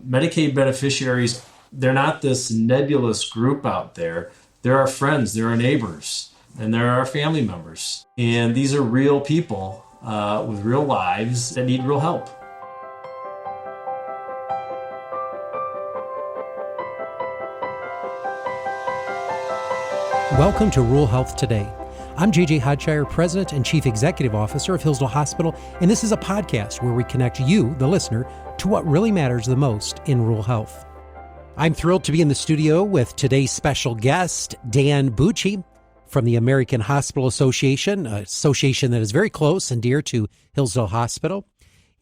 Medicaid beneficiaries, they're not this nebulous group out there. They're our friends, they're our neighbors, and they're our family members. And these are real people with real lives that need real help. Welcome to Rural Health Today. I'm J.J. Hodshire, President and Chief Executive Officer of Hillsdale Hospital, and this is a podcast where we connect you, the listener, to what really matters the most in rural health. I'm thrilled to be in the studio with today's special guest, Dan Bucci from the American Hospital Association, an association that is very close and dear to Hillsdale Hospital.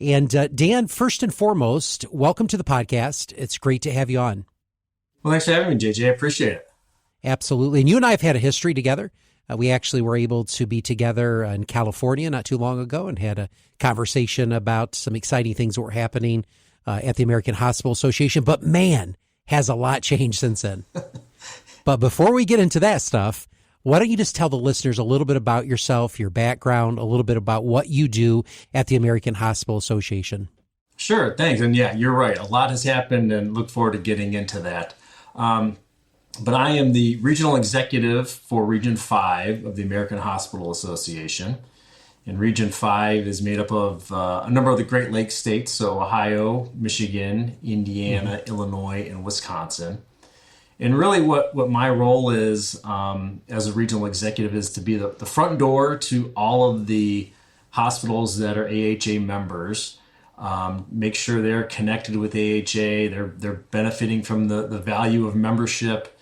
And Dan, first and foremost, welcome to the podcast. It's great to have you on. Well, thanks for having me, JJ. I appreciate it. Absolutely. And you and I have had a history together. We actually were able to be together in California not too long ago and had a conversation about some exciting things that were happening at the American Hospital Association. But man, has a lot changed since then. But before we get into that stuff, why don't you just tell the listeners a little bit about yourself, your background, a little bit about what you do at the American Hospital Association? Sure, thanks. And yeah, you're right. A lot has happened and look forward to getting into that. But I am the regional executive for Region 5 of the American Hospital Association. And Region 5 is made up of a number of the Great Lakes states, so Ohio, Michigan, Indiana, Illinois, and Wisconsin. And really what my role is as a regional executive is to be the front door to all of the hospitals that are AHA members, make sure they're connected with AHA, they're benefiting from the value of membership,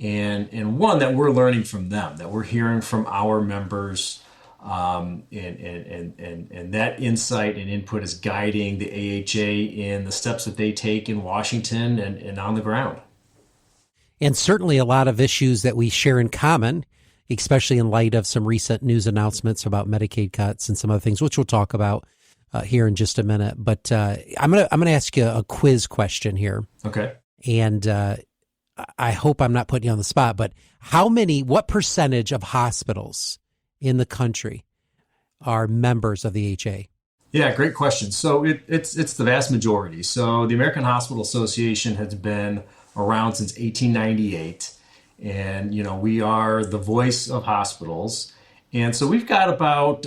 and one, that we're learning from them, that we're hearing from our members, and that insight and input is guiding the AHA in the steps that they take in Washington and on the ground. And certainly a lot of issues that we share in common, especially in light of some recent news announcements about Medicaid cuts and some other things, which we'll talk about here in just a minute. But I'm gonna ask you a quiz question here. Okay. And I hope I'm not putting you on the spot, but what percentage of hospitals in the country are members of the AHA? Yeah, great question. So it's the vast majority. So the American Hospital Association has been around since 1898, and we are the voice of hospitals. And so we've got about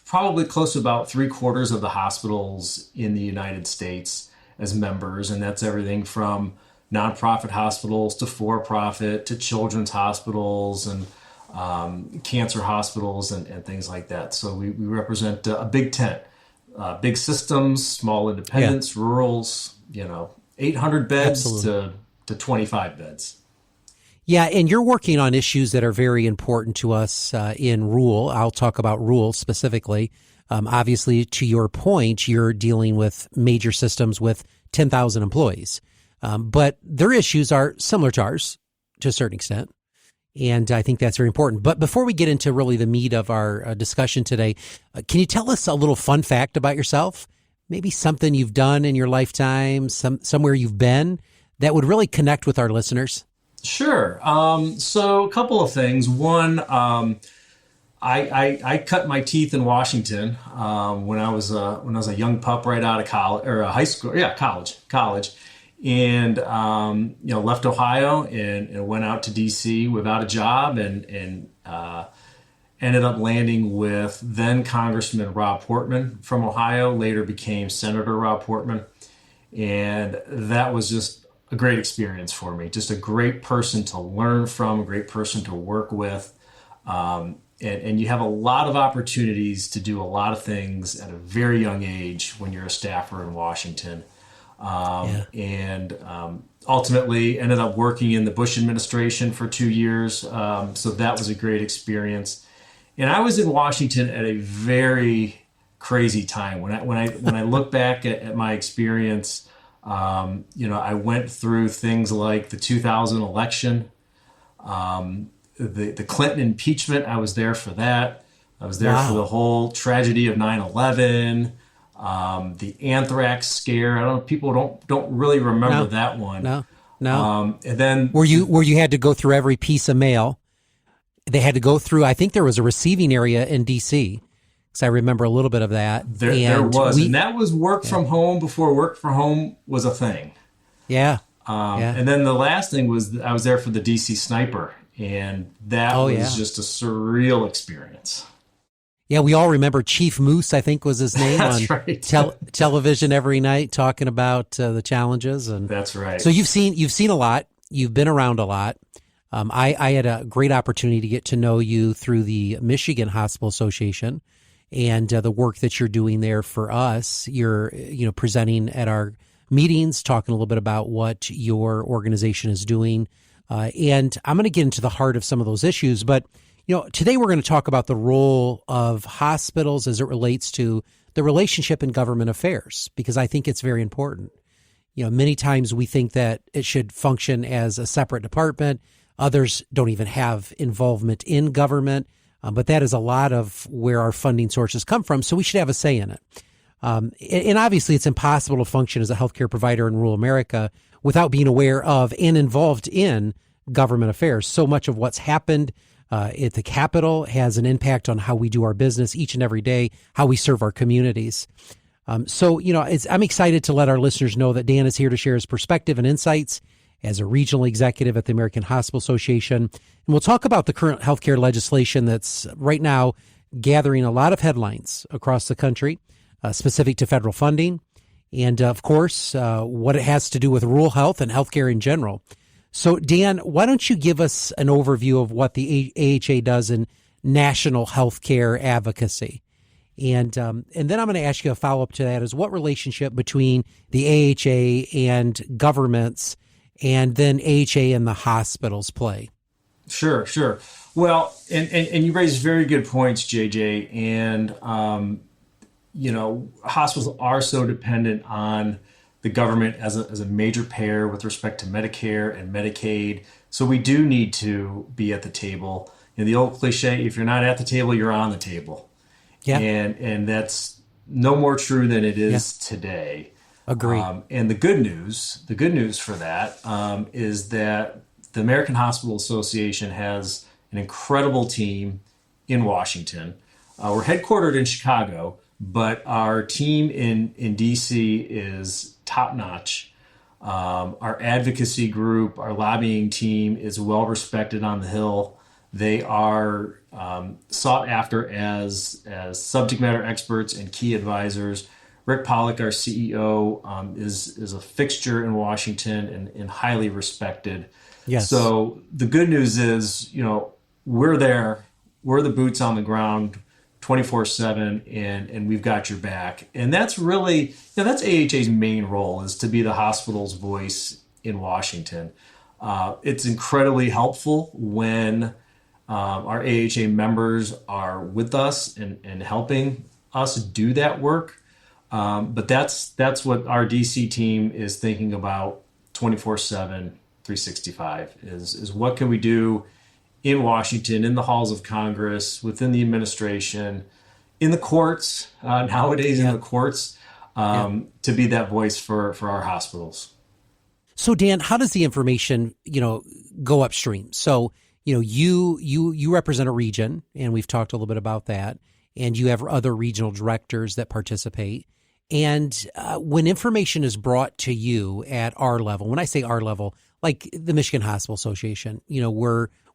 probably close to about 3/4 of the hospitals in the United States as members, and that's everything from nonprofit hospitals to for-profit to children's hospitals and cancer hospitals and things like that. So we represent a big tent, big systems, small independents, rurals, 800 beds to 25 beds. Yeah, and you're working on issues that are very important to us in rural. I'll talk about rural specifically. Obviously, to your point, you're dealing with major systems with 10,000 employees. But their issues are similar to ours to a certain extent. And I think that's very important. But before we get into really the meat of our discussion today, can you tell us a little fun fact about yourself? Maybe something you've done in your lifetime, somewhere you've been that would really connect with our listeners? Sure. So a couple of things. One, I cut my teeth in Washington when I was a young pup right out of college or high school. Yeah, college. And, left Ohio and went out to DC without a job and ended up landing with then Congressman Rob Portman from Ohio, later became Senator Rob Portman. And that was just a great experience for me. Just a great person to learn from, a great person to work with. And you have a lot of opportunities to do a lot of things at a very young age when you're a staffer in Washington. And ultimately ended up working in the Bush administration for 2 years. So that was a great experience. And I was in Washington at a very crazy time. When I look back at my experience, I went through things like the 2000 election, the Clinton impeachment. I was there for that. I was there for the whole tragedy of 9/11. The anthrax scare. I don't know. People don't really remember that one. No. And then where you had to go through every piece of mail. They had to go through. I think there was a receiving area in DC because I remember a little bit of that. There was, and that was work from home before work from home was a thing. Yeah. And then the last thing was I was there for the DC Sniper, and that was just a surreal experience. Yeah, we all remember Chief Moose, I think was his name, That's on right. television every night talking about the challenges. And that's right. So you've seen a lot. You've been around a lot. I had a great opportunity to get to know you through the Michigan Hospital Association and the work that you're doing there for us. You're presenting at our meetings, talking a little bit about what your organization is doing. And I'm going to get into the heart of some of those issues. But, today we're going to talk about the role of hospitals as it relates to the relationship in government affairs, because I think it's very important. Many times we think that it should function as a separate department. Others don't even have involvement in government. But that is a lot of where our funding sources come from. So we should have a say in it. And obviously, it's impossible to function as a healthcare provider in rural America without being aware of and involved in government affairs. So much of what's happened at the Capitol has an impact on how we do our business each and every day, how we serve our communities. I'm excited to let our listeners know that Dan is here to share his perspective and insights as a regional executive at the American Hospital Association. And we'll talk about the current healthcare legislation that's right now gathering a lot of headlines across the country, specific to federal funding, and of course, what it has to do with rural health and healthcare in general. So, Dan, why don't you give us an overview of what the AHA does in national healthcare advocacy? And then I'm going to ask you a follow-up to that is what relationship between the AHA and governments and then AHA and the hospitals play? Sure. Well, and you raised very good points, JJ. And, hospitals are so dependent on the government as a major payer with respect to Medicare and Medicaid. So we do need to be at the table. The old cliche, if you're not at the table, you're on the table. Yeah. And that's no more true than it is today. Agree. And the good news for that is that the American Hospital Association has an incredible team in Washington. We're headquartered in Chicago, but our team in DC is top notch. Our advocacy group, our lobbying team is well respected on the Hill. They are sought after as subject matter experts and key advisors. Rick Pollock, our CEO, is a fixture in Washington and highly respected. Yes. So the good news is, we're there. We're the boots on the ground 24/7, and we've got your back. And that's really, that's AHA's main role, is to be the hospital's voice in Washington. It's incredibly helpful when our AHA members are with us and helping us do that work. But that's what our DC team is thinking about 24/7, 365 is what can we do in Washington, in the halls of Congress, within the administration, in the courts, nowadays in the courts, to be that voice for our hospitals. So Dan, how does the information, go upstream? So, you represent a region, and we've talked a little bit about that, and you have other regional directors that participate. And when information is brought to you at our level, when I say our level, like the Michigan Hospital Association,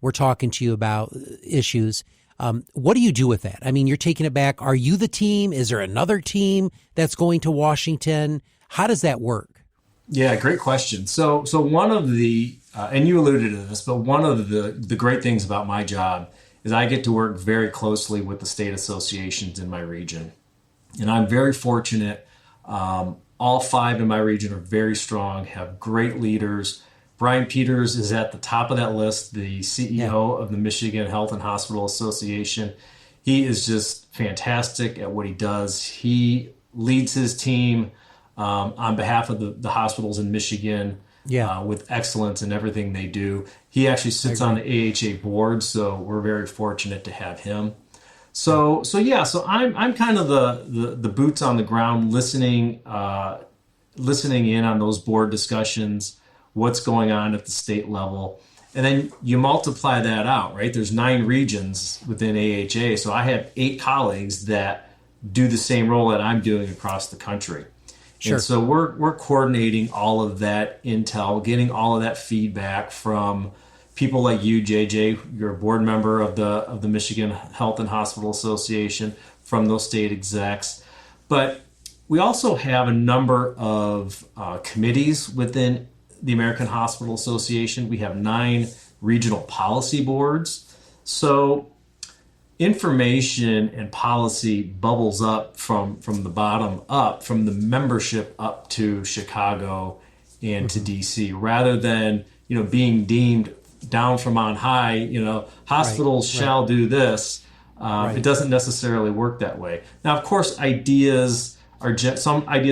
we're talking to you about issues. What do you do with that? I mean, you're taking it back. Are you the team? Is there another team that's going to Washington? How does that work? Yeah, great question. So one of the, and you alluded to this, but one of the great things about my job is I get to work very closely with the state associations in my region. And I'm very fortunate. All 5 in my region are very strong, have great leaders. Brian Peters is at the top of that list, the CEO of the Michigan Health and Hospital Association. He is just fantastic at what he does. He leads his team on behalf of the hospitals in Michigan with excellence in everything they do. He actually sits on the AHA board, so we're very fortunate to have him. So I'm kind of the boots on the ground, listening in on those board discussions, what's going on at the state level. And then you multiply that out, right? There's 9 regions within AHA. So I have 8 colleagues that do the same role that I'm doing across the country. Sure. And so we're coordinating all of that intel, getting all of that feedback from people like you, JJ. You're a board member of the Michigan Health and Hospital Association, from those state execs. But we also have a number of committees within the American Hospital Association. We have 9 regional policy boards. So information and policy bubbles up from the bottom up, from the membership up to Chicago and to DC, rather than being deemed down from on high. Hospitals shall do this. It doesn't necessarily work that way. Now, of course, some ideas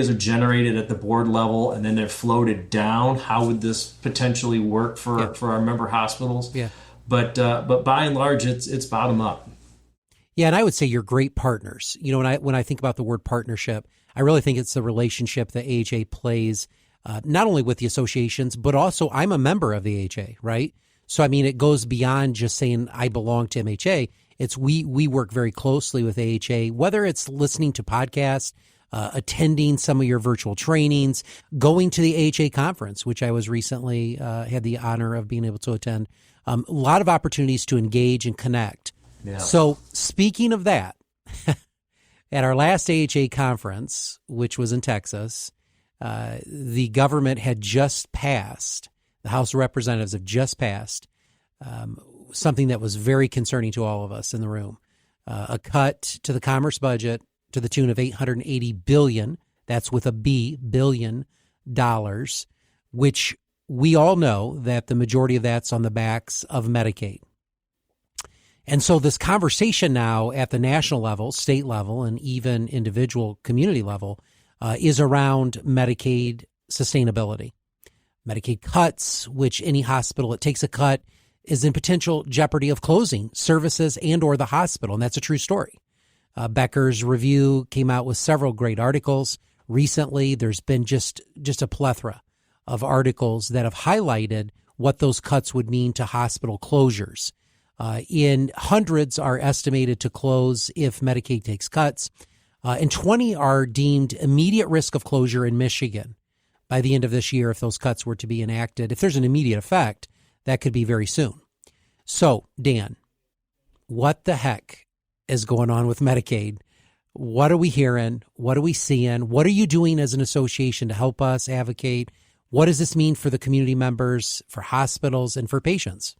are generated at the board level, and then they're floated down. How would this potentially work for our member hospitals? Yeah. But by and large, it's bottom up. Yeah, and I would say you're great partners. When I think about the word partnership, I really think it's the relationship that AHA plays, not only with the associations, but also I'm a member of the AHA, right? So, I mean, it goes beyond just saying I belong to MHA. It's we work very closely with AHA, whether it's listening to podcasts, attending some of your virtual trainings, going to the AHA conference, which I was recently had the honor of being able to attend. A lot of opportunities to engage and connect. Yeah. So speaking of that, at our last AHA conference, which was in Texas, the government had just passed, the House of Representatives have just passed something that was very concerning to all of us in the room, a cut to the commerce budget to the tune of $880 billion, that's with a B, billion dollars, which we all know that the majority of that's on the backs of Medicaid. And so this conversation now at the national level, state level, and even individual community level is around Medicaid sustainability. Medicaid cuts, which any hospital that takes a cut is in potential jeopardy of closing services and or the hospital. And that's a true story. Becker's Review came out with several great articles. Recently, there's been just a plethora of articles that have highlighted what those cuts would mean to hospital closures. In hundreds are estimated to close if Medicaid takes cuts, and 20 are deemed immediate risk of closure in Michigan by the end of this year if those cuts were to be enacted. If there's an immediate effect, that could be very soon. So, Dan, what the heck is going on with Medicaid? What are we hearing? What are we seeing? What are you doing as an association to help us advocate? What does this mean for the community members, for hospitals, and for patients?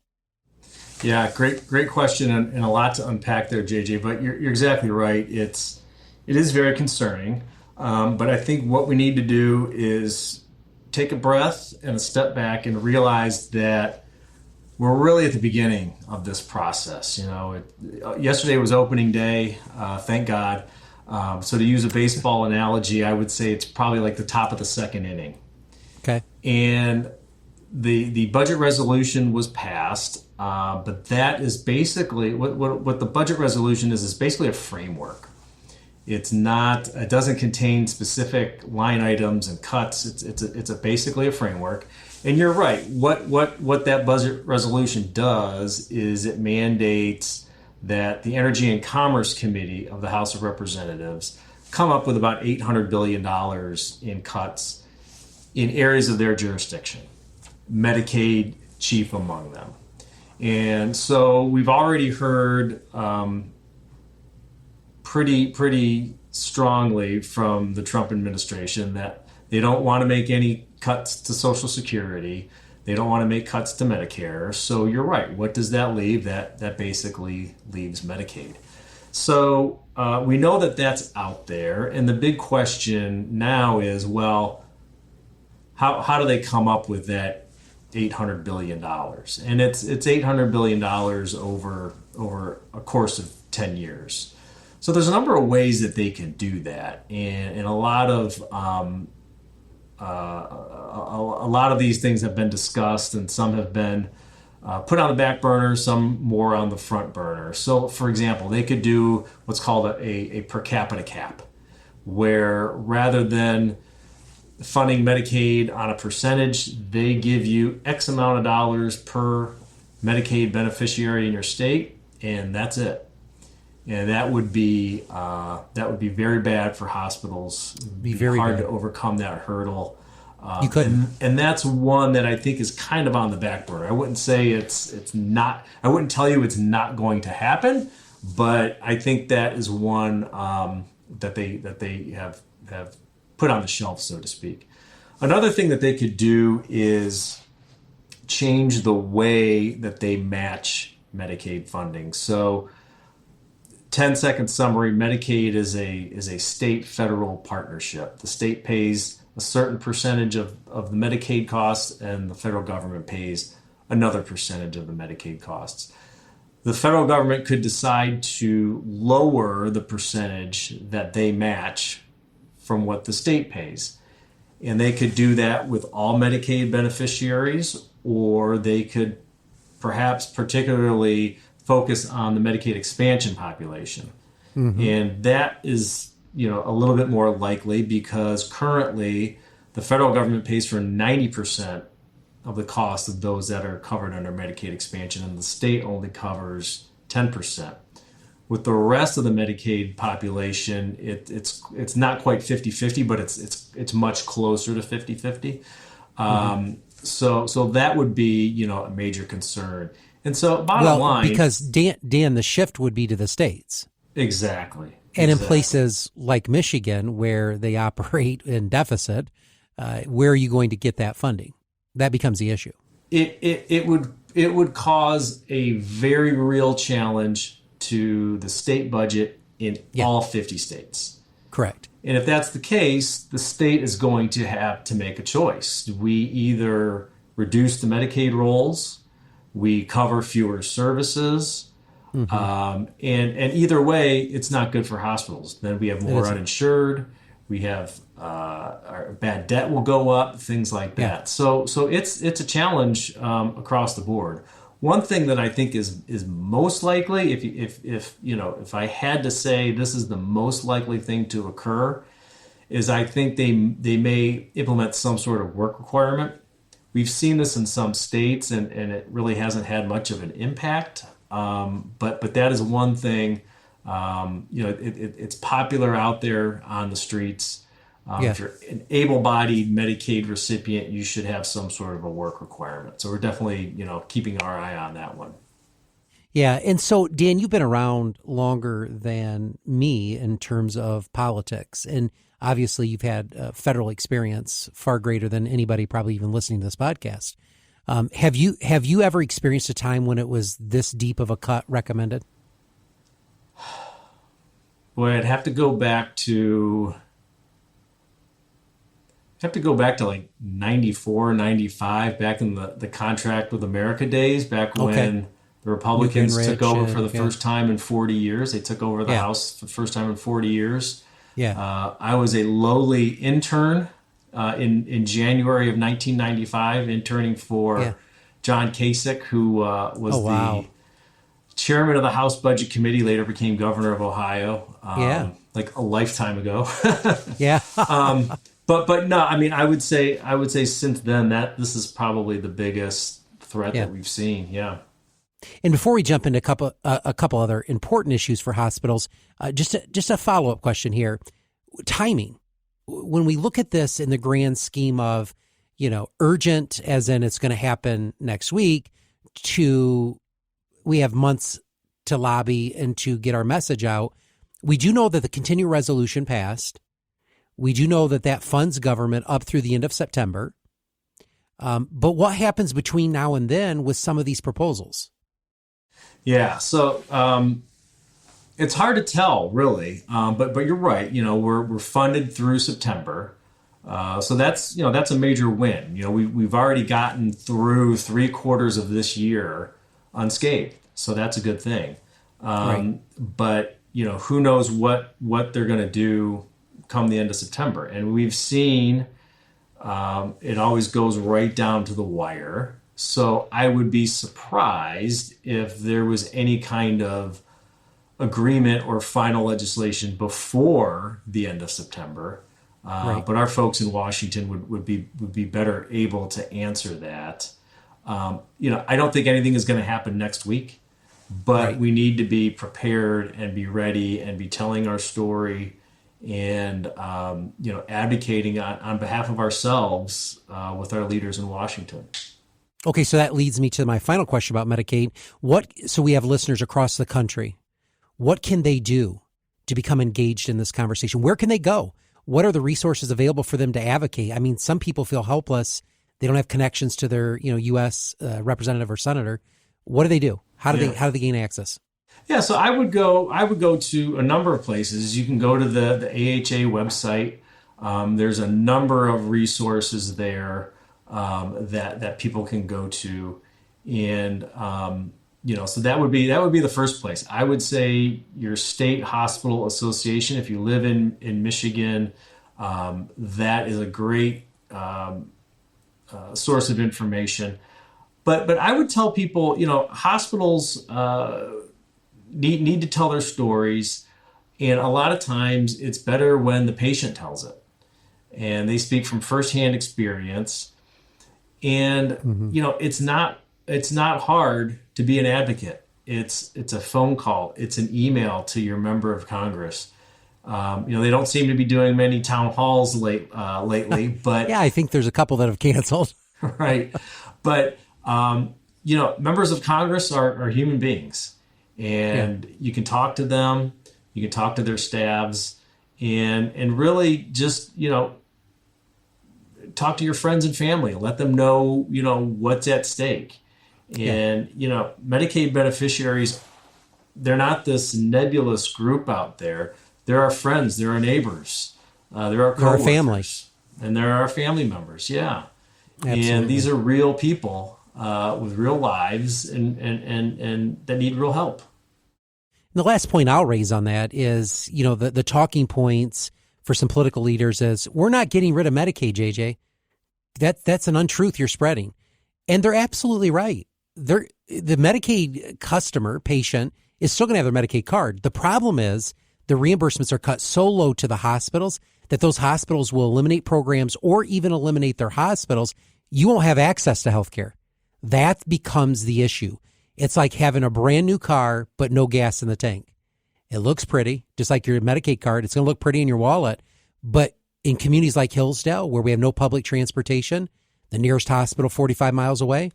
Yeah, great question, and a lot to unpack there, JJ. But you're exactly right. It is very concerning. But I think what we need to do is take a breath and a step back and realize that we're really at the beginning of this process. Yesterday was opening day, thank God. So to use a baseball analogy, I would say it's probably like the top of the second inning. Okay. And the budget resolution was passed, but that is basically what the budget resolution is basically a framework. It doesn't contain specific line items and cuts. It's basically a framework. And you're right. What that budget resolution does is it mandates that the Energy and Commerce Committee of the House of Representatives come up with about $800 billion in cuts in areas of their jurisdiction, Medicaid chief among them. And so we've already heard pretty strongly from the Trump administration that they don't want to make any cuts to Social Security. They don't want to make cuts to Medicare. So you're right. What does that leave? That basically leaves Medicaid. So we know that that's out there. And the big question now is, well, how do they come up with that $800 billion? And it's $800 billion over a course of 10 years. So there's a number of ways that they can do that, and a lot of these things have been discussed, and some have been put on the back burner, some more on the front burner. So, for example, they could do what's called a per capita cap, where rather than funding Medicaid on a percentage, they give you X amount of dollars per Medicaid beneficiary in your state, and that's it. and that would be very bad for hospitals. It would Be be very hard bad. to overcome that hurdle. You couldn't. And that's one that I think is kind of on the back burner. I wouldn't say it's not. I wouldn't tell you it's not going to happen, but I think that is one that they have put on the shelf, so to speak. Another thing that they could do is change the way that they match Medicaid funding. So 10-second summary, Medicaid is a state-federal partnership. The state pays a certain percentage of the Medicaid costs, and the federal government pays another percentage of the Medicaid costs. The federal government could decide to lower the percentage that they match from what the state pays. And they could do that with all Medicaid beneficiaries, or they could perhaps particularly focus on the Medicaid expansion population. And that is, a little bit more likely because currently the federal government pays for 90% of the cost of those that are covered under Medicaid expansion, and the state only covers 10%. With the rest of the Medicaid population, it's not quite 50-50, but it's much closer to 50-50. So that would be, a major concern. And so bottom line, because Dan, the shift would be to the states. Exactly. And in places like Michigan, where they operate in deficit, where are you going to get that funding? That becomes the issue. It would cause a very real challenge to the state budget in all 50 states. Correct. And if that's the case, the state is going to have to make a choice. We either reduce the Medicaid rolls, we cover fewer services, and either way, it's not good for hospitals. Then we have more uninsured. We have our bad debt will go up, things like that. So it's a challenge across the board. One thing that I think is most likely, if I had to say this is the most likely thing to occur, is I think they may implement some sort of work requirement. We've seen this in some states, and it really hasn't had much of an impact. But that is one thing. It's popular out there on the streets. If you're an able-bodied Medicaid recipient, you should have some sort of a work requirement. So we're definitely, keeping our eye on that one. Yeah. And so, Dan, you've been around longer than me in terms of politics. And obviously you've had federal experience far greater than anybody probably even listening to this podcast. Have you ever experienced a time when it was this deep of a cut recommended? Well, I'd have to go back to like 94, 95, back in the Contract with America days, back when the Republicans took over for the first time in 40 years. They took over the House for the first time in 40 years. I was a lowly intern in January of 1995, interning for John Kasich, who was the chairman of the House Budget Committee, later became governor of Ohio, like a lifetime ago. But no, I mean, I would say since then that this is probably the biggest threat that we've seen. Yeah. And before we jump into a couple other important issues for hospitals, just a follow-up question here. Timing. When we look at this in the grand scheme of, urgent as in it's going to happen next week, to we have months to lobby and to get our message out. We do know that the continuing resolution passed. We do know that funds government up through the end of September. But what happens between now and then with some of these proposals? Yeah, so it's hard to tell, really. But you're right. We're funded through September, so that's a major win. We've already gotten through 3/4 of this year unscathed, so that's a good thing. But who knows what they're going to do come the end of September, and we've seen it always goes right down to the wire. So I would be surprised if there was any kind of agreement or final legislation before the end of September. But our folks in Washington would be better able to answer that. I don't think anything is going to happen next week. but Right. we need to be prepared and be ready and be telling our story and advocating on behalf of ourselves with our leaders in Washington. Okay, so that leads me to my final question about Medicaid. So we have listeners across the country. What can they do to become engaged in this conversation? Where can they go? What are the resources available for them to advocate? I mean, some people feel helpless. They don't have connections to their, U.S. Representative or senator. What do they do? How do they gain access? Yeah, so I would go to a number of places. You can go to the AHA website. There's a number of resources there that people can go to, and so that would be the first place. I would say your state hospital association. If you live in Michigan, that is a great source of information. But I would tell people, hospitals need to tell their stories, and a lot of times it's better when the patient tells it, and they speak from firsthand experience. And it's not hard to be an advocate. It's a phone call, it's an email to your member of Congress. They don't seem to be doing many town halls lately, but Yeah, I think there's a couple that have canceled. right. But members of Congress are human beings, and you can talk to them, you can talk to their staffs, and really just talk to your friends and family. Let them know what's at stake. And Medicaid beneficiaries, they're not this nebulous group out there. They're our friends, they're our neighbors, they're our coworkers, They're our family. and they're our family members. Yeah. Absolutely. And these are real people with real lives and that need real help. And the last point I'll raise on that is, the talking points for some political leaders is we're not getting rid of Medicaid, JJ. That's an untruth you're spreading. And they're absolutely right. The Medicaid patient is still going to have their Medicaid card. The problem is the reimbursements are cut so low to the hospitals that those hospitals will eliminate programs or even eliminate their hospitals. You won't have access to health care. That becomes the issue. It's like having a brand new car, but no gas in the tank. It looks pretty, just like your Medicaid card. It's going to look pretty in your wallet. But in communities like Hillsdale, where we have no public transportation, the nearest hospital 45 miles away,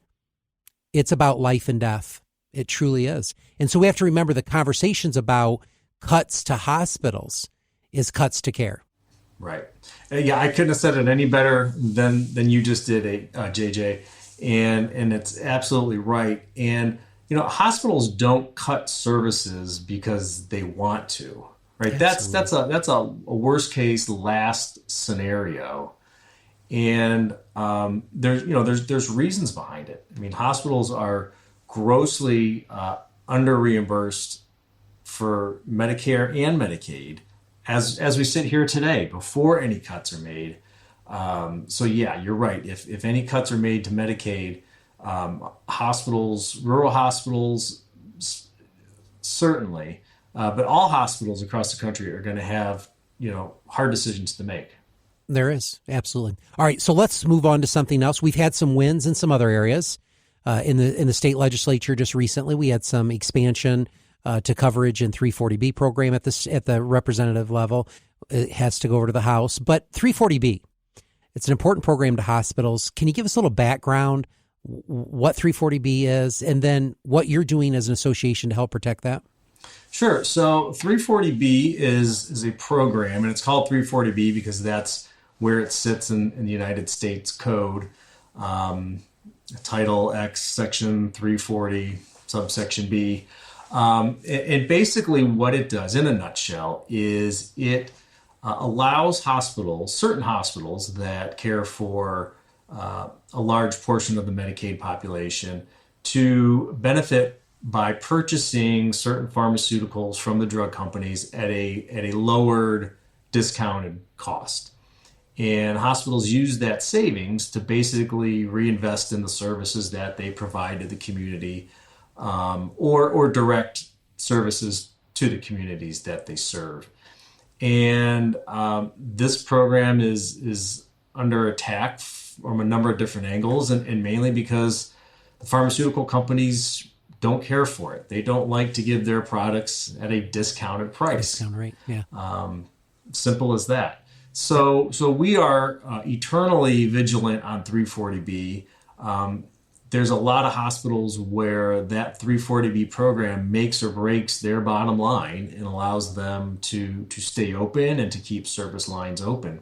it's about life and death. It truly is. And so we have to remember the conversations about cuts to hospitals is cuts to care. Right. Yeah, I couldn't have said it any better than you just did, JJ. And it's absolutely right. And hospitals don't cut services because they want to. Right. Absolutely. That's a worst case last scenario. And there's reasons behind it. I mean, hospitals are grossly under reimbursed for Medicare and Medicaid as we sit here today before any cuts are made. So yeah, you're right. If any cuts are made to Medicaid, rural hospitals, certainly, but all hospitals across the country are going to have, hard decisions to make. There is. Absolutely. All right. So let's move on to something else. We've had some wins in some other areas. In the state legislature just recently, we had some expansion to coverage in 340B program at the representative level. It has to go over to the House. But 340B, it's an important program to hospitals. Can you give us a little background, what 340B is, and then what you're doing as an association to help protect that? Sure. So 340B is a program, and it's called 340B because that's where it sits in the United States Code. Title X, Section 340, subsection B. And basically what it does, in a nutshell, is it allows certain hospitals that care for a large portion of the Medicaid population to benefit by purchasing certain pharmaceuticals from the drug companies at a lowered, discounted cost. And hospitals use that savings to basically reinvest in the services that they provide to the community, or direct services to the communities that they serve. And this program is under attack from a number of different angles, and mainly because the pharmaceutical companies don't care for it. They don't like to give their products at a discounted price. Discount rate, yeah. Simple as that. So we are eternally vigilant on 340B. There's a lot of hospitals where that 340B program makes or breaks their bottom line and allows them to stay open and to keep service lines open.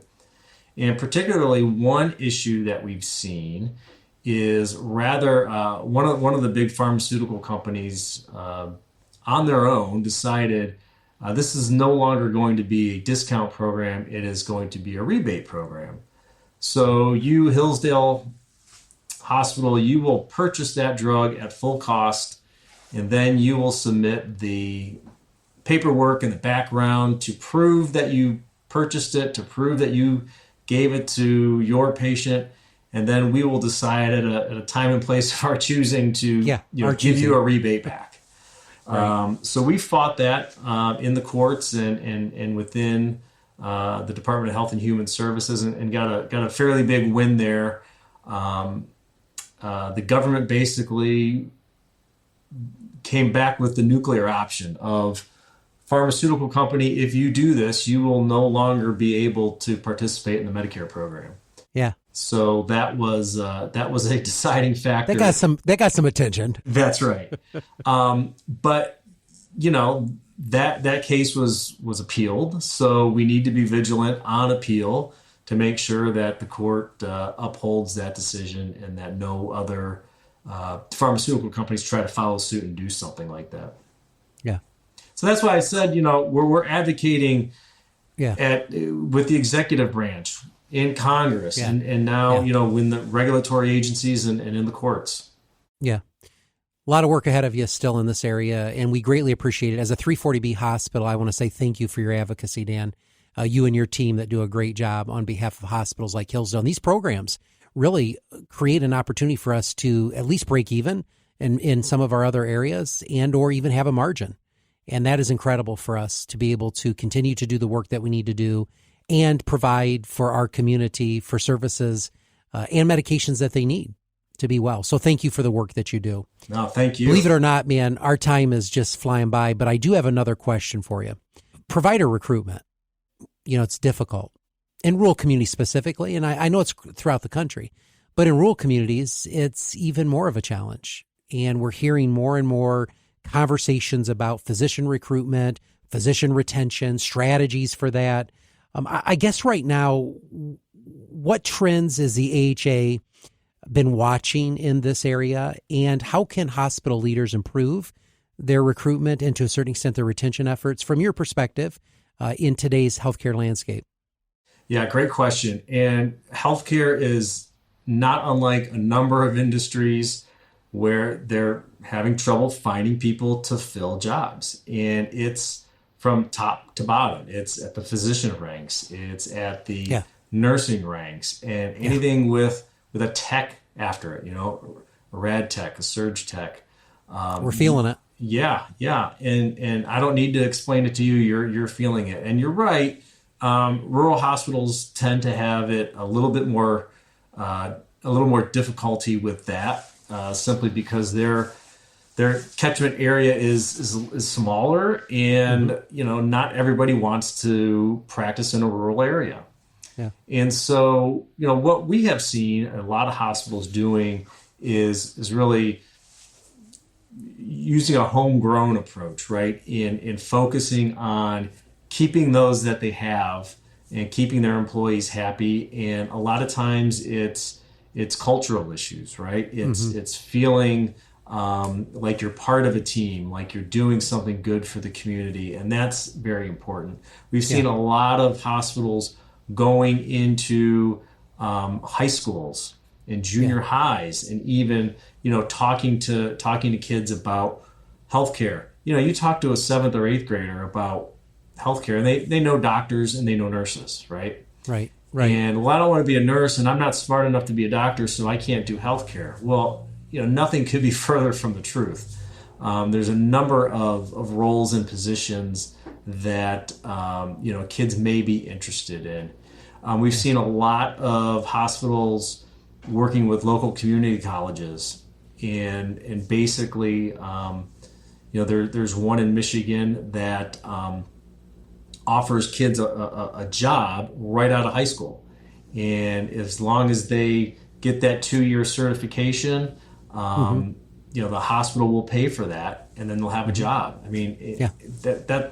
And particularly one issue that we've seen is rather one of the big pharmaceutical companies on their own decided this is no longer going to be a discount program. It is going to be a rebate program. So you, Hillsdale Hospital, you will purchase that drug at full cost, and then you will submit the paperwork in the background to prove that you purchased it, to prove that you gave it to your patient, and then we will decide at a time and place of our choosing to give you a rebate back. Right. So we fought that in the courts and within the Department of Health and Human Services, and got a fairly big win there. The government basically came back with the nuclear option of pharmaceutical company, if you do this, you will no longer be able to participate in the Medicare program. Yeah. So that was a deciding factor. That got some attention. That's right. But that case was appealed. So we need to be vigilant on appeal to make sure that the court upholds that decision and that no other pharmaceutical companies try to follow suit and do something like that. Yeah. So that's why I said, we're advocating with the executive branch in Congress and now, in the regulatory agencies and in the courts. Yeah. A lot of work ahead of you still in this area, and we greatly appreciate it. As a 340B hospital, I want to say thank you for your advocacy, Dan. You and your team that do a great job on behalf of hospitals like Hillsdale. And these programs really create an opportunity for us to at least break even in some of our other areas and or even have a margin. And that is incredible for us to be able to continue to do the work that we need to do and provide for our community for services and medications that they need to be well. So thank you for the work that you do. No, thank you. Believe it or not, man, our time is just flying by, but I do have another question for you. Provider recruitment. It's difficult in rural communities specifically, and I know it's throughout the country, but in rural communities, it's even more of a challenge. And we're hearing more and more conversations about physician recruitment, physician retention, strategies for that. I guess right now, what trends is the AHA been watching in this area, and how can hospital leaders improve their recruitment and to a certain extent their retention efforts from your perspective in today's healthcare landscape? Yeah, great question. And healthcare is not unlike a number of industries where they're having trouble finding people to fill jobs. And it's from top to bottom. It's at the physician ranks. It's at the nursing ranks, and anything with a tech after it, a rad tech, a surge tech. We're feeling it. Yeah. And I don't need to explain it to you. You're feeling it. And you're right. Rural hospitals tend to have it a little more difficulty with that, simply because their catchment area is smaller, and not everybody wants to practice in a rural area. Yeah. And so, what we have seen a lot of hospitals doing is really using a homegrown approach, right? In focusing on keeping those that they have and keeping their employees happy. And a lot of times it's cultural issues, right? It's feeling like you're part of a team, like you're doing something good for the community. And that's very important. We've seen a lot of hospitals going into high schools and junior highs, and even talking to kids about healthcare. You talk to a 7th or 8th grader about healthcare, and they know doctors and they know nurses, right? Right. And I don't want to be a nurse, and I'm not smart enough to be a doctor, so I can't do healthcare. Well, nothing could be further from the truth. There's a number of roles and positions that kids may be interested in. We've seen a lot of hospitals working with local community colleges and basically, there's one in Michigan that offers kids a job right out of high school, and as long as they get that 2-year certification, the hospital will pay for that, and then they'll have a job. I mean,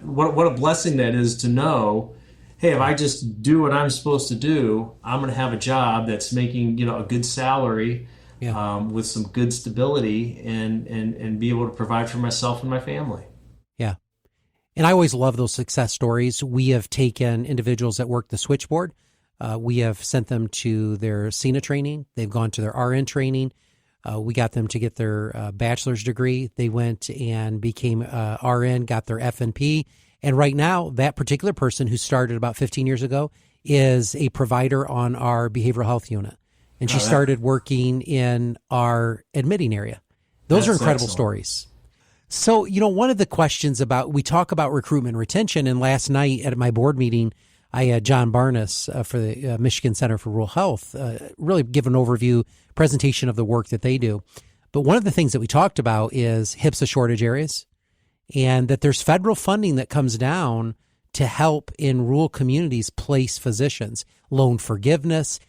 what a blessing that is to know. Hey, if I just do what I'm supposed to do, I'm going to have a job that's making a good salary, with some good stability, and be able to provide for myself and my family. Yeah. And I always love those success stories. We have taken individuals that work the switchboard. We have sent them to their CENA training. They've gone to their RN training. We got them to get their bachelor's degree. They went and became RN, got their FNP. And right now, that particular person who started about 15 years ago is a provider on our behavioral health unit. And she started working in our admitting area. Those are incredible excellent stories. So, one of the questions we talk about recruitment and retention. And last night at my board meeting, I had John Barnes for the Michigan Center for Rural Health really give an overview presentation of the work that they do. But one of the things that we talked about is HPSA shortage areas, and that there's federal funding that comes down to help in rural communities place physicians, loan forgiveness.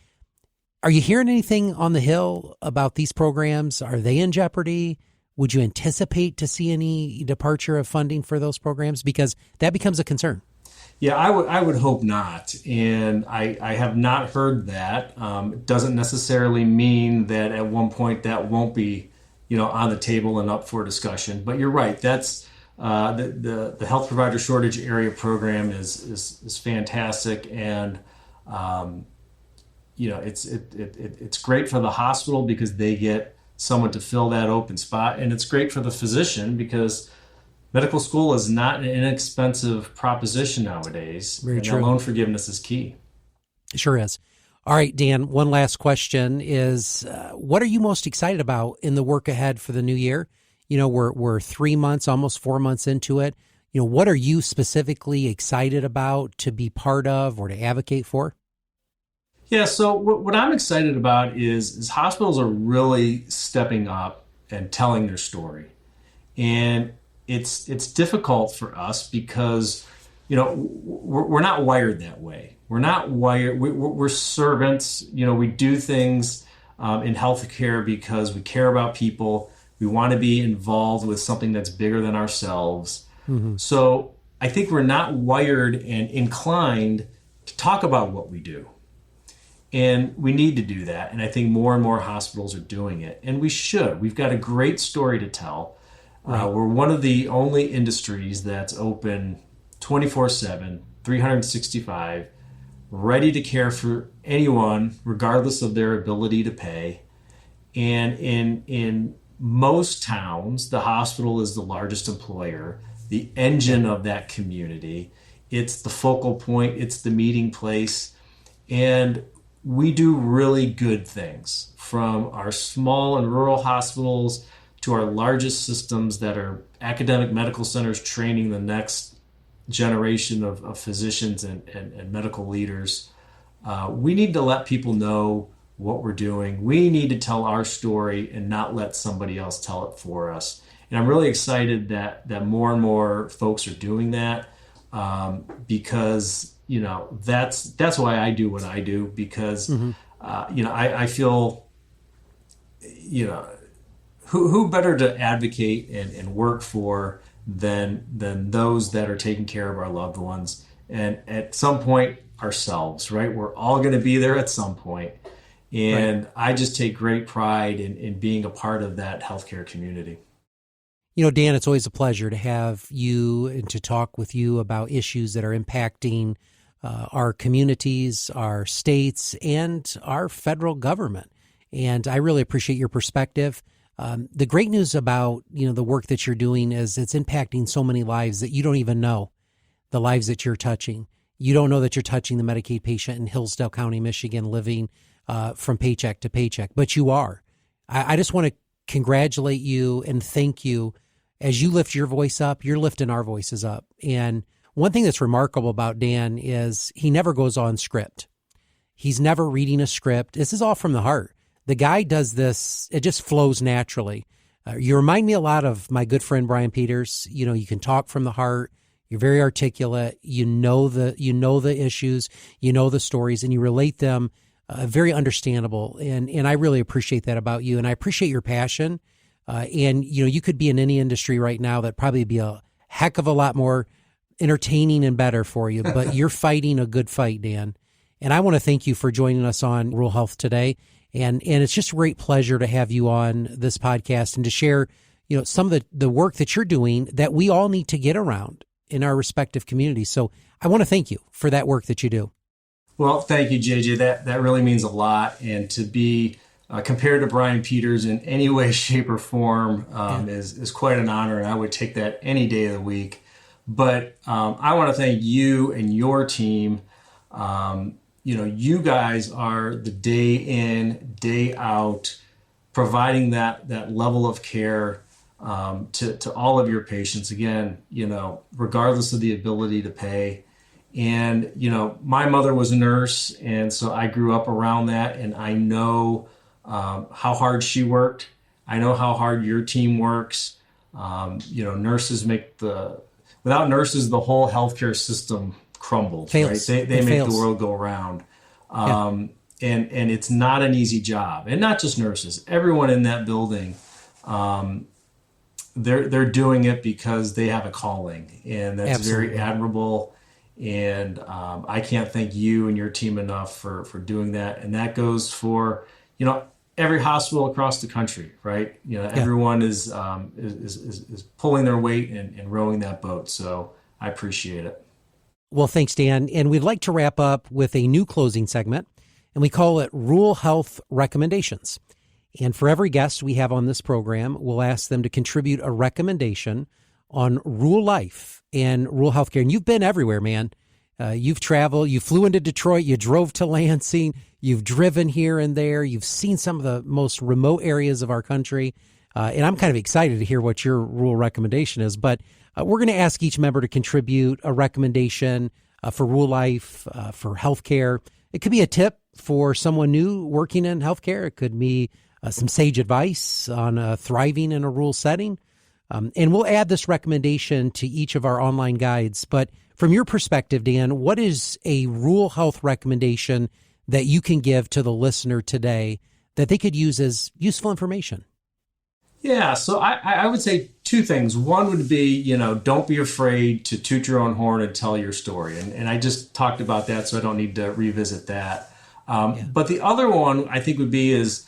Are you hearing anything on the Hill about these programs? Are they in jeopardy? Would you anticipate to see any departure of funding for those programs? Because that becomes a concern. Yeah, I would hope not. And I have not heard that. It doesn't necessarily mean that at one point that won't be, on the table and up for discussion. But you're right. That's the health provider shortage area program is fantastic, and it's great for the hospital because they get someone to fill that open spot, and it's great for the physician because medical school is not an inexpensive proposition nowadays. Very true. And loan forgiveness is key. It sure is. All right, Dan, one last question is, what are you most excited about in the work ahead for the new year? We're 3 months, almost 4 months into it. What are you specifically excited about to be part of or to advocate for? Yeah, so what I'm excited about is hospitals are really stepping up and telling their story. And it's difficult for us because, we're not wired that way. We're not wired. We're servants. We do things in healthcare because we care about people. We want to be involved with something that's bigger than ourselves. Mm-hmm. So I think we're not wired and inclined to talk about what we do. And we need to do that. And I think more and more hospitals are doing it. And we should. We've got a great story to tell. Right. We're one of the only industries that's open 24/7, 365, ready to care for anyone, regardless of their ability to pay. And in most towns, the hospital is the largest employer, the engine of that community. It's the focal point. It's the meeting place. And we do really good things, from our small and rural hospitals to our largest systems that are academic medical centers training the next generation of physicians and medical leaders. We need to let people know what we're doing. We need to tell our story and not let somebody else tell it for us. And I'm really excited that more and more folks are doing that, because that's why I do what I do, because I feel who better to advocate and work for than those that are taking care of our loved ones, and at some point ourselves, right? We're all going to be there at some point. And right. I just take great pride in being a part of that healthcare community. Dan, it's always a pleasure to have you and to talk with you about issues that are impacting our communities, our states, and our federal government. And I really appreciate your perspective. The great news about, the work that you're doing is it's impacting so many lives that you don't even know the lives that you're touching. You don't know that you're touching the Medicaid patient in Hillsdale County, Michigan, living from paycheck to paycheck, but you are. I just want to congratulate you and thank you. As you lift your voice up, you're lifting our voices up. And one thing that's remarkable about Dan is he never goes on script. He's never reading a script. This is all from the heart. The guy does this, it just flows naturally. You remind me a lot of my good friend Brian Peters. You can talk from the heart. You're very articulate. You know the issues, the stories, and you relate them very understandable. And I really appreciate that about you. And I appreciate your passion. And you could be in any industry right now that probably be a heck of a lot more entertaining and better for you. But you're fighting a good fight, Dan. And I want to thank you for joining us on Rural Health Today. And it's just a great pleasure to have you on this podcast and to share, some of the work that you're doing that we all need to get around in our respective communities. So I want to thank you for that work that you do. Well, thank you, JJ. That really means a lot. And to be compared to Brian Peters in any way, shape, or form is quite an honor. And I would take that any day of the week. But I want to thank you and your team. You guys are the day in, day out, providing that level of care to all of your patients. Again, regardless of the ability to pay. And, my mother was a nurse, and so I grew up around that, and I know how hard she worked. I know how hard your team works. Nurses without nurses, the whole healthcare system crumbles. Fails. Right? They make fails. the world go round. And it's not an easy job, and not just nurses. Everyone in that building, they're doing it because they have a calling, and that's Absolutely. very admirable. And I can't thank you and your team enough for doing that. And that goes for every hospital across the country, right? Everyone is pulling their weight and rowing that boat. So I appreciate it. Well, thanks, Dan. And we'd like to wrap up with a new closing segment, and we call it Rural Health Recommendations. And for every guest we have on this program, we'll ask them to contribute a recommendation on rural life and rural healthcare. And you've been everywhere, man. You've traveled, you flew into Detroit, you drove to Lansing, you've driven here and there, you've seen some of the most remote areas of our country. And I'm kind of excited to hear what your rural recommendation is. But we're going to ask each member to contribute a recommendation for rural life, for healthcare. It could be a tip for someone new working in healthcare. It could be some sage advice on thriving in a rural setting. And we'll add this recommendation to each of our online guides. But from your perspective, Dan, what is a rural health recommendation that you can give to the listener today that they could use as useful information? Yeah, so I would say two things. One would be, don't be afraid to toot your own horn and tell your story. And I just talked about that, so I don't need to revisit that. But the other one I think would be is,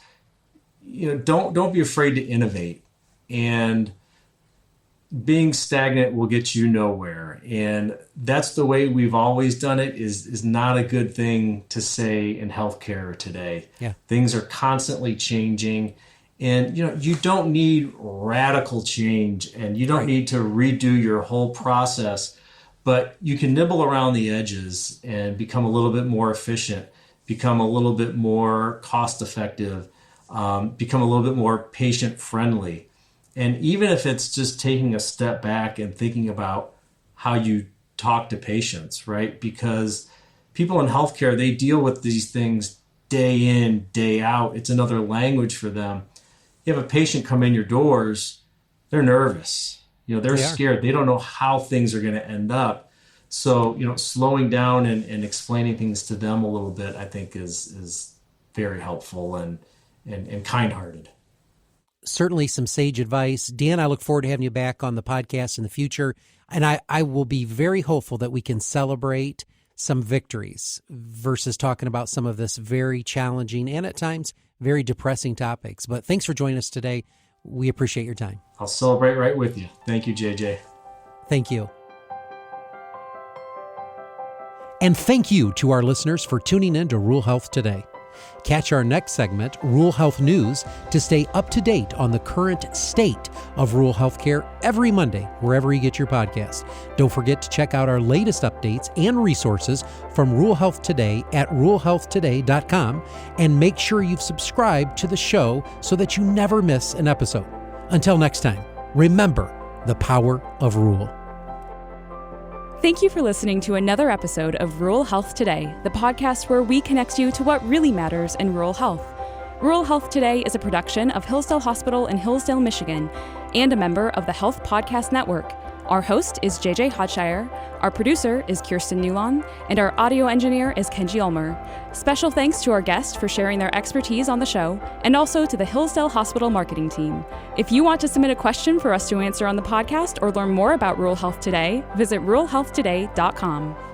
don't be afraid to innovate. And being stagnant will get you nowhere. And that's the way we've always done it is not a good thing to say in healthcare today. Yeah. Things are constantly changing. And, you don't need radical change, and you don't need to redo your whole process, but you can nibble around the edges and become a little bit more efficient, become a little bit more cost effective, become a little bit more patient friendly. And even if it's just taking a step back and thinking about how you talk to patients, right? Because people in healthcare, they deal with these things day in, day out. It's another language for them. You have a patient come in your doors, they're nervous. They're scared. They don't know how things are going to end up. So, slowing down and explaining things to them a little bit, I think is very helpful and kind-hearted. Certainly some sage advice. Dan, I look forward to having you back on the podcast in the future. And I will be very hopeful that we can celebrate some victories versus talking about some of this very challenging and at times very depressing topics. But thanks for joining us today. We appreciate your time. I'll celebrate right with you. Thank you, JJ. Thank you. And thank you to our listeners for tuning in to Rural Health Today. Catch our next segment, Rural Health News, to stay up to date on the current state of rural health care every Monday, wherever you get your podcast. Don't forget to check out our latest updates and resources from Rural Health Today at ruralhealthtoday.com, and make sure you've subscribed to the show so that you never miss an episode. Until next time, remember the power of rural. Thank you for listening to another episode of Rural Health Today, the podcast where we connect you to what really matters in rural health. Rural Health Today is a production of Hillsdale Hospital in Hillsdale, Michigan, and a member of the Health Podcast Network. Our host is JJ Hodshire, our producer is Kirsten Newlon, and our audio engineer is Kenji Ulmer. Special thanks to our guests for sharing their expertise on the show, and also to the Hillsdale Hospital marketing team. If you want to submit a question for us to answer on the podcast or learn more about Rural Health Today, visit ruralhealthtoday.com.